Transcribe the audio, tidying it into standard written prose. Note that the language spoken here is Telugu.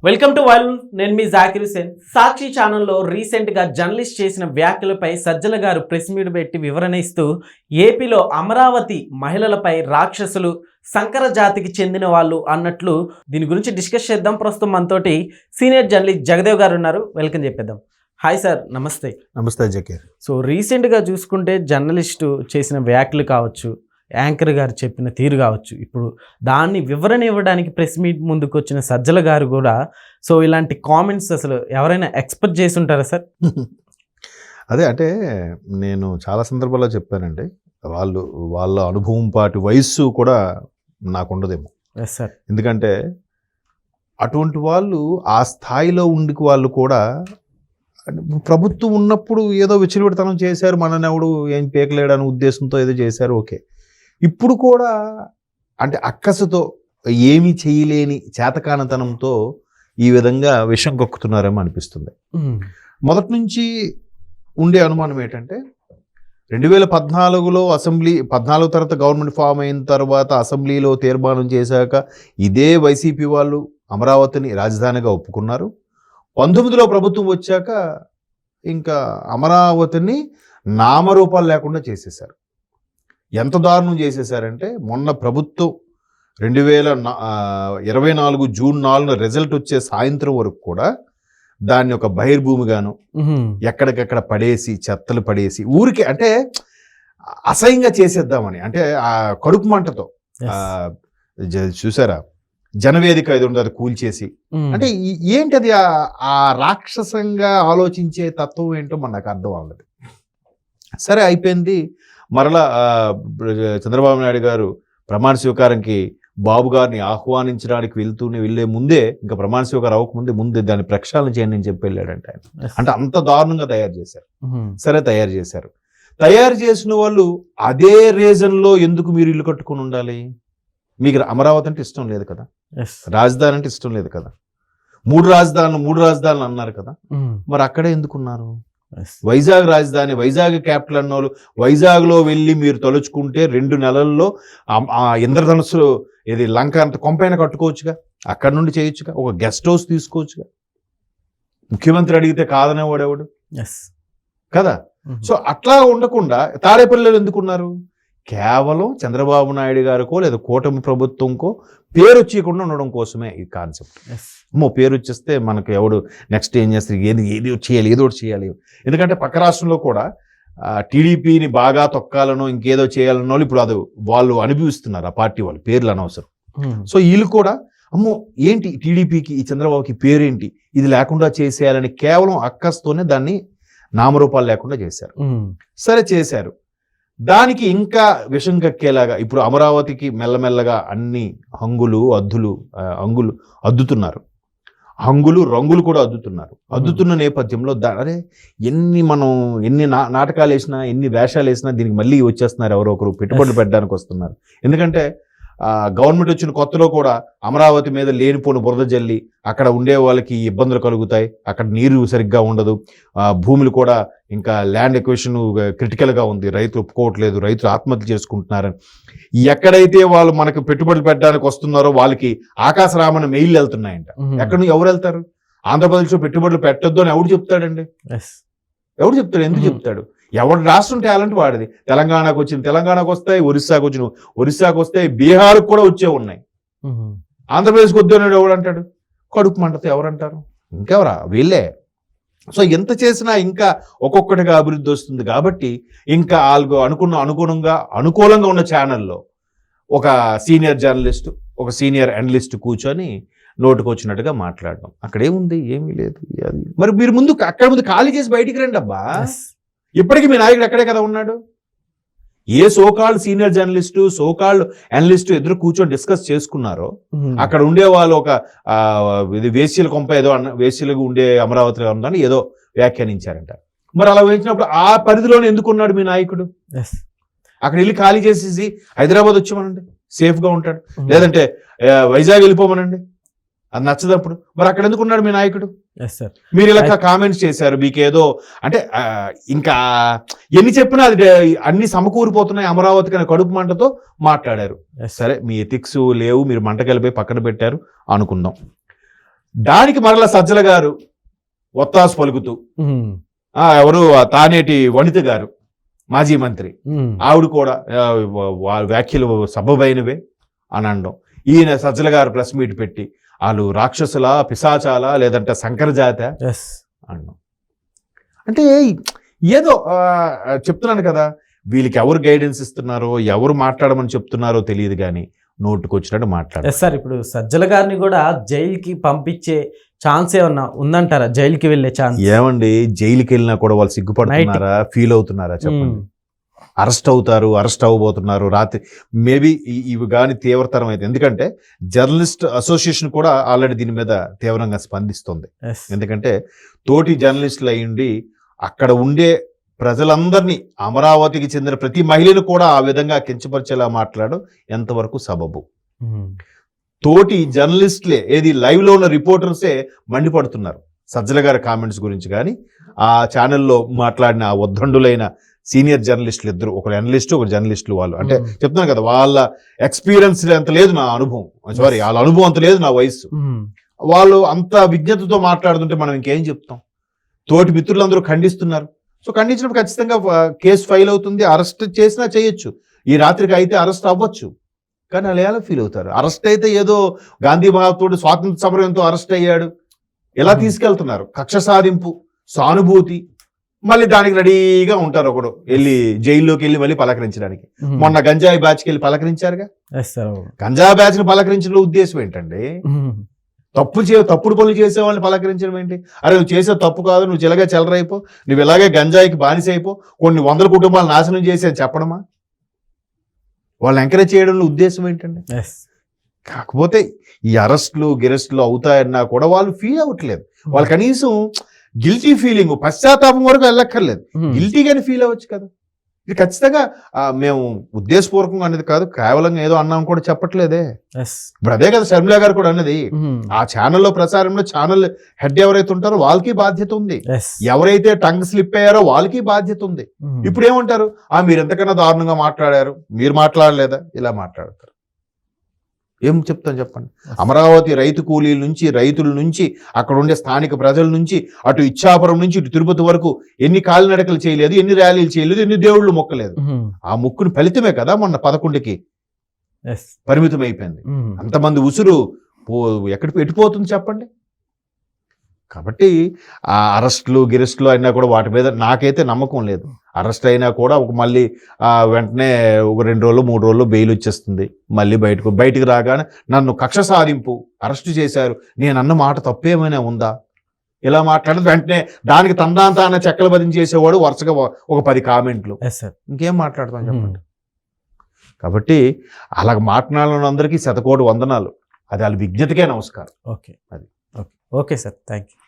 Welcome to while. నేను మీ జాకిర్ హుసేన్. సాక్షి ఛానల్లో రీసెంట్గా జర్నలిస్ట్ చేసిన వ్యాఖ్యలపై సజ్జల గారు ప్రెస్ మీట్ పెట్టి వివరణ ఇస్తూ ఏపీలో అమరావతి మహిళలపై రాక్షసులు, సంకర జాతికి చెందిన వాళ్ళు అన్నట్లు దీని గురించి డిస్కస్ చేద్దాం. ప్రస్తుతం మనతోటి సీనియర్ జర్నలిస్ట్ జగదేవ్ గారు ఉన్నారు. వెల్కమ్ చెప్పేద్దాం. హాయ్ సార్, నమస్తే. నమస్తే జకీర్. సో రీసెంట్గా చూసుకుంటే జర్నలిస్టు చేసిన వ్యాఖ్యలు కావచ్చు, యాంకర్ గారు చెప్పిన తీరు కావచ్చు, ఇప్పుడు దాన్ని వివరణ ఇవ్వడానికి ప్రెస్ మీట్ ముందుకు వచ్చిన సజ్జల గారు కూడా సో ఇలాంటి కామెంట్స్ అసలు ఎవరైనా ఎక్స్పెక్ట్ చేసి ఉంటారా సార్? అదే అంటే నేను చాలా సందర్భాల్లో చెప్పానండి, వాళ్ళ అనుభవం పాటి వయస్సు కూడా నాకు ఉండదేమో. Yes sir. ఎందుకంటే అటువంటి వాళ్ళు ఆ స్థాయిలో ఉండి వాళ్ళు కూడా ప్రభుత్వం ఉన్నప్పుడు ఏదో విచ్చలవిడితనం చేశారు, మనని ఎవడు ఏం పేకలేడని ఉద్దేశంతో ఏదో చేశారు, ఓకే. ఇప్పుడు కూడా అంటే అక్కసుతో ఏమీ చేయలేని చేతకానతనంతో ఈ విధంగా విషం కక్కుతున్నారేమో అనిపిస్తుంది. మొదటి నుంచి ఉండే అనుమానం ఏంటంటే 2014లో అసెంబ్లీ 14 తర్వాత గవర్నమెంట్ ఫామ్ అయిన తర్వాత అసెంబ్లీలో తీర్మానం చేశాక ఇదే వైసీపీ వాళ్ళు అమరావతిని రాజధానిగా ఒప్పుకున్నారు. 19లో ప్రభుత్వం వచ్చాక ఇంకా అమరావతిని నామరూపాలు లేకుండా చేసేశారు. ఎంత దారుణం చేసేసారంటే మొన్న ప్రభుత్వం 2024 జూన్ 4 రిజల్ట్ వచ్చే సాయంత్రం వరకు కూడా దాన్ని ఒక బహిర్భూమిగాను ఎక్కడికెక్కడ పడేసి చెత్తలు పడేసి ఊరికి అంటే అసహ్యంగా చేసేద్దామని, అంటే ఆ కడుపు మంటతో చూసారా జనవేదిక ఇది ఉండదు కూల్చేసి, అంటే ఏంటి అది ఆ రాక్షసంగా ఆలోచించే తత్వం ఏంటో మనకు అర్థం అవ్వదు. సరే అయిపోయింది. మరలా చంద్రబాబు నాయుడు గారు ప్రమాణ స్వీకారానికి బాబు గారిని ఆహ్వానించడానికి వెళ్ళే ముందే, ఇంకా ప్రమాణ స్వీకారం అవ్వకముందే ముందే దాన్ని ప్రక్షాళన చేయండి అని చెప్పి వెళ్ళాడంట ఆయన. అంటే అంత దారుణంగా తయారు చేశారు. సరే తయారు చేశారు. తయారు చేసిన వాళ్ళు అదే రీజన్లో ఎందుకు మీరు ఇల్లు కట్టుకుని ఉండాలి? మీకు అమరావతి అంటే ఇష్టం లేదు కదా, రాజధాని అంటే ఇష్టం లేదు కదా, మూడు రాజధానులు అన్నారు కదా, మరి అక్కడే ఎందుకున్నారు? వైజాగ్ రాజధాని, వైజాగ్ క్యాపిటల్ అన్నోళ్ళు వైజాగ్లో వెళ్ళి మీరు తలుచుకుంటే 2 నెలల్లో ఇంద్రధనుస్సు ఇది లంక అంత కొంపైన కట్టుకోవచ్చుగా, అక్కడి నుండి చేయొచ్చుగా, ఒక గెస్ట్ హౌస్ తీసుకోవచ్చుగా. ముఖ్యమంత్రి అడిగితే కాదనేవాడెవడు కదా. సో అట్లా ఉండకుండా తాడేపల్లిలో ఎందుకున్నారు? కేవలం చంద్రబాబు నాయుడు గారికో లేదా కూటమి ప్రభుత్వంకో పేరు వచ్చేయకుండా ఉండడం కోసమే ఈ కాన్సెప్ట్. పేరు వచ్చేస్తే మనకు ఎవడు నెక్స్ట్ ఏం చేస్తారు, ఏదో చేయాలి. ఎందుకంటే పక్క రాష్ట్రంలో కూడా టీడీపీని బాగా తొక్కాలనో ఇంకేదో చేయాలనో ఇప్పుడు అది వాళ్ళు అనుభవిస్తున్నారు, ఆ పార్టీ వాళ్ళు, పేర్లు అనవసరం. సో వీళ్ళు కూడా ఏంటి టీడీపీకి ఈ చంద్రబాబుకి పేరేంటి, ఇది లేకుండా చేసేయాలని కేవలం అక్కస్తోనే దాన్ని నామరూపాలు లేకుండా చేశారు. సరే చేశారు. దానికి ఇంకా విషం కక్కేలాగా ఇప్పుడు అమరావతికి మెల్లమెల్లగా అన్ని అంగులు అద్దుతున్నారు. హంగులు రంగులు కూడా అద్దుతున్న నేపథ్యంలో అరే ఎన్ని నాటకాలు వేసినా, ఎన్ని వేషాలు వేసినా దీనికి మళ్ళీ వచ్చేస్తున్నారు, ఎవరో ఒకరు పెట్టుబడులు పెట్టడానికి వస్తున్నారు. ఎందుకంటే గవర్నమెంట్ వచ్చిన కొత్తలో కూడా అమరావతి మీద లేనిపోని బురద జల్లి అక్కడ ఉండే వాళ్ళకి ఇబ్బందులు కలుగుతాయి, అక్కడ నీరు సరిగ్గా ఉండదు, భూములు కూడా ఇంకా ల్యాండ్ ఎక్విజిషన్ క్రిటికల్గా ఉంది, రైతులు ఒప్పుకోవట్లేదు, రైతులు ఆత్మహత్య చేసుకుంటున్నారని. ఎక్కడైతే వాళ్ళు మనకు పెట్టుబడులు పెట్టడానికి వస్తున్నారో వాళ్ళకి ఆకాశరామని మెయిల్ వెళ్తున్నాయంట. ఎక్కడ ఎవరు వెళ్తారు? ఆంధ్రప్రదేశ్లో పెట్టుబడులు పెట్టొద్దు అని ఎవడు చెప్తాడండి? ఎవడు చెప్తాడు? ఎందుకు చెప్తాడు? ఎవరి రాష్ట్రం టాలెంట్ వాడిది. తెలంగాణకు వస్తాయి, ఒరిస్సాకు వస్తాయి, బీహార్కు కూడా వచ్చే ఉన్నాయి. ఆంధ్రప్రదేశ్కి వద్దు ఎవడు అంటాడు? కడుపు మంటతో ఎవరంటారు? ఇంకెవరా? వీళ్ళే. సో ఎంత చేసినా ఇంకా ఒక్కొక్కటిగా అభివృద్ధి వస్తుంది కాబట్టి ఇంకా వాళ్ళకు అనుకూలంగా ఉన్న ఛానల్లో ఒక సీనియర్ జర్నలిస్ట్, ఒక సీనియర్ అనలిస్ట్ కూర్చొని నోటుకు వచ్చినట్టుగా మాట్లాడడం, అక్కడేముంది? ఏమీ లేదు. మరి మీరు అక్కడ ముందు ఖాళీ చేసి బయటికి రండి అబ్బా. ఇప్పటికీ మీ నాయకుడు అక్కడే కదా ఉన్నాడు. ఏ so called senior journalist, so called analyst ఎదురు కూర్చొని డిస్కస్ చేసుకున్నారో అక్కడ ఉండే వాళ్ళు ఒక ఇది వేశ్యల కొంప ఏదో వేశ్యలుగా ఉండే అమరావతిలో ఉందని ఏదో వ్యాఖ్యానించారంట. మరి అలా వేయించినప్పుడు ఆ పరిధిలోనే ఎందుకున్నాడు మీ నాయకుడు? అక్కడ వెళ్ళి ఖాళీ చేసేసి హైదరాబాద్ వచ్చామనండి, సేఫ్గా ఉంటాడు. లేదంటే వైజాగ్ వెళ్ళిపోమనండి, అది నచ్చదప్పుడు. మరి అక్కడ ఎందుకున్నాడు మీ నాయకుడు? మీరు ఇలా కామెంట్స్ చేశారు, మీకేదో అంటే ఇంకా ఎన్ని చెప్పినా అది అన్ని సమకూరిపోతున్నాయి అమరావతికి అనే కడుపు మంటతో మాట్లాడారు. సరే, మీ ఎథిక్స్ లేవు, మీరు మంట కలిపి పక్కన పెట్టారు అనుకుందాం. దానికి మరలా సజ్జల గారు ఒత్తాసు పలుకుతూ ఎవరు తానేటి వనిత గారు మాజీ మంత్రి ఆవిడ కూడా వ్యాఖ్యలు సబబైనవే అని అనడం, ఈయన సజ్జల గారు ప్రెస్ మీట్ పెట్టి వాళ్ళు రాక్షసుల పిశాచాల లేదంటే సంకరజాత అనడం. అంటే ఏదో చెప్తున్నాను కదా, వీళ్ళకి ఎవరు గైడెన్స్ ఇస్తున్నారో ఎవరు మాట్లాడమని చెప్తున్నారో తెలియదు కానీ నోటుకొచ్చినట్టు మాట్లాడారు. సార్ ఇప్పుడు సజ్జల గారిని కూడా జైలుకి పంపించే ఛాన్స్ ఏమన్నా ఉందంటారా? జైలుకి వెళ్ళే ఛాన్స్ ఏమండి? జైలుకి వెళ్ళినా కూడా వాళ్ళు సిగ్గుపడుతున్నారా, ఫీల్ అవుతున్నారా చెప్పండి? అరెస్ట్ అవుతారు, అరెస్ట్ అవ్వబోతున్నారు. రాత్రి మేబీ ఇవి కానీ తీవ్రతరం అయితే, ఎందుకంటే జర్నలిస్ట్ అసోసియేషన్ కూడా ఆల్రెడీ దీని మీద తీవ్రంగా స్పందిస్తుంది. ఎందుకంటే తోటి జర్నలిస్టులు అయ్యుండి అక్కడ ఉండే ప్రజలందరినీ, అమరావతికి చెందిన ప్రతి మహిళను కూడా ఆ విధంగా కించపరిచేలా మాట్లాడడం ఎంతవరకు సబబు? తోటి జర్నలిస్టులే, ఏది లైవ్ లో ఉన్న రిపోర్టర్సే మండిపడుతున్నారు సజ్జల గారి కామెంట్స్ గురించి. కానీ ఆ ఛానల్లో మాట్లాడిన ఆ ఉద్దండులైన సీనియర్ జర్నలిస్టులు ఇద్దరు, ఒకరు అనలిస్టు ఒకరు జర్నలిస్టులు, వాళ్ళు అంటే చెప్తున్నాను కదా, వాళ్ళ ఎక్స్పీరియన్స్ అంత లేదు నా అనుభవం, సారీ వాళ్ళ అనుభవం అంత లేదు నా వయసు, వాళ్ళు అంత విజ్ఞతతో మాట్లాడుతుంటే మనం ఇంకేం చెప్తాం? తోటి మిత్రులందరూ ఖండిస్తున్నారు. సో ఖండించినప్పుడు ఖచ్చితంగా కేసు ఫైల్ అవుతుంది, అరెస్ట్ చేసినా చేయొచ్చు, ఈ రాత్రికి అయితే అరెస్ట్ అవ్వచ్చు. కానీ వాళ్ళు ఎలా ఫీల్ అవుతారు? అరెస్ట్ అయితే ఏదో గాంధీ మహాత్ముడు స్వాతంత్ర సమరంతో అరెస్ట్ అయ్యాడు ఎలా తీసుకెళ్తున్నారు? కక్ష సాధింపు, సానుభూతి, మళ్ళీ దానికి రెడీగా ఉంటారు. ఒకడు వెళ్ళి జైల్లోకి వెళ్ళి మళ్ళీ పలకరించడానికి. మొన్న గంజాయి బ్యాచ్కి వెళ్ళి పలకరించారుగా. గంజాయి బ్యాచ్ ని పలకరించడం ఉద్దేశం ఏంటండి? తప్పుడు పనులు చేసే వాళ్ళని పలకరించడం ఏంటి? అరే నువ్వు చేసే తప్పు కాదు, నువ్వు ఇలాగే చెలరైపో, నువ్వు ఇలాగే గంజాయికి బానిసైపో, కొన్ని వందల కుటుంబాలు నాశనం చేసే చెప్పడమా? వాళ్ళని ఎంకరేజ్ చేయడంలో ఉద్దేశం ఏంటండి? కాకపోతే ఈ అరెస్టులు గిరెస్టులు అవుతాయన్నా కూడా వాళ్ళు ఫీల్ అవ్వట్లేదు. వాళ్ళు కనీసం గిల్టీ ఫీలింగ్, పశ్చాత్తాపం వరకు వెళ్ళక్కర్లేదు, గిల్టీగానే ఫీల్ అవ్వచ్చు కదా. ఇది ఖచ్చితంగా మేము ఉద్దేశపూర్వకంగా అనేది కాదు, కేవలం ఏదో అన్నాం కూడా చెప్పట్లేదే. ఇప్పుడు అదే కదా షర్మిలా గారు కూడా అన్నది, ఆ ఛానల్లో ప్రసారంలో ఛానల్ హెడ్ ఎవరైతే ఉంటారో వాళ్ళకి బాధ్యత ఉంది, ఎవరైతే టంగ్ స్లిప్ అయ్యారో వాళ్ళకి బాధ్యత ఉంది. ఇప్పుడు ఏమంటారు? మీరు ఎంతకన్నా దారుణంగా మాట్లాడారు, మీరు మాట్లాడలేదా? ఇలా మాట్లాడతారు. ఏం చెప్తాను చెప్పండి? అమరావతి రైతు కూలీల నుంచి, రైతుల నుంచి, అక్కడ ఉండే స్థానిక ప్రజల నుంచి, అటు ఇచ్చాపురం నుంచి ఇటు తిరుపతి వరకు ఎన్ని కాలినడకలు చేయలేదు, ఎన్ని ర్యాలీలు చేయలేదు, ఎన్ని దేవుళ్ళు మొక్కలేదు. ఆ మొక్కుని ఫలితమే కదా మొన్న 11కి పరిమితం అయిపోయింది. అంతమంది ఉసురు ఎక్కడికి ఎట్టిపోతుంది చెప్పండి? కాబట్టి ఆ అరెస్టులు గిరెస్టులు అయినా కూడా వాటి మీద నాకైతే నమ్మకం లేదు. అరెస్ట్ అయినా కూడా మళ్ళీ వెంటనే ఒక 2 రోజులు 3 రోజులు బెయిల్ వచ్చేస్తుంది. మళ్ళీ బయటికి రాగానే నన్ను కక్ష సాధింపు అరెస్టు చేశారు, నేను అన్న మాట తప్పేమైనా ఉందా? ఇలా మాట్లాడదు వెంటనే దానికి తందాంతాన చెక్కలు బదించేసేవాడు వరుసగా ఒక 10 కామెంట్లు. ఇంకేం మాట్లాడతాం చెప్పండి? కాబట్టి అలా మాట్లాడిన అందరికీ శతకోటి వందనాలు. అది వాళ్ళ విజ్ఞతకే నమస్కారం. ఓకే, అది ఓకే సార్, థ్యాంక్ యూ.